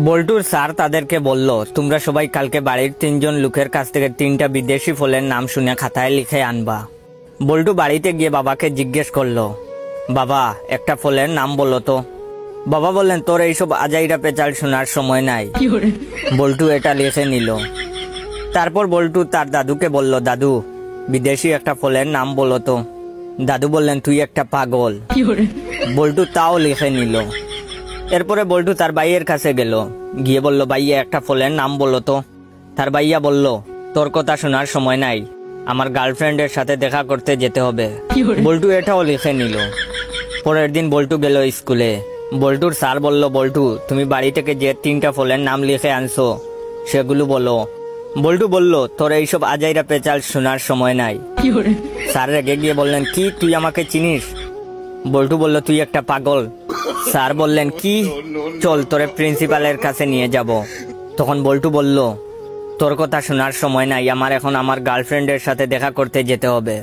বল্টুর স্যার তাদেরকে বলল, তোমরা সবাই কালকে বাড়ির 3জন লোকের কাছ থেকে 3টা বিদেশি ফলের নাম শুনে খাতায় লিখে আনবা। বল্টু বাড়িতে গিয়ে বাবাকে জিজ্ঞেস করলো, বাবা একটা ফলের নাম বলো তো। বাবা বললেন, তোর এইসব আজাইরা পেঁচাল শোনার সময় নাই। বল্টু এটা লিখে নিল। তারপর বল্টু তার দাদুকে বলল, দাদু বিদেশি একটা ফলের নাম বলো তো। দাদু বললেন, তুই একটা পাগল। বল্টু তাও লিখে নিল। এরপরে বল্টু তার ভাইয়ের কাছে গেল, গিয়ে বলল, ভাইয়া একটা ফলের নাম বলো তো। তার ভাইয়া বলল, তোর কথা শোনার সময় নাই, আমার গার্লফ্রেন্ডের সাথে দেখা করতে যেতে হবে। বল্টু এটাও লিখে নিল। পরের দিন বল্টু গেল স্কুলে। বল্টুর স্যার বলল, বল্টু তুমি বাড়ি থেকে যে 3টা ফলের নাম লিখে আনছো সেগুলো বলো। বল্টু বলল, তোর এইসব আজাইরা পেঁচাল শোনার সময় নাই। স্যার রেগে গিয়ে বললেন, কি তুই আমাকে চিনিস? বল্টু বলল, তুই একটা পাগল। স্যার বললেন, কি? চল তোরে প্রিন্সিপালের কাছে নিয়ে যাব। তখন বল্টু বলল, তোর কথা শোনার সময় নাই, আমার এখন আমার গার্লফ্রেন্ডের সাথে দেখা করতে যেতে হবে।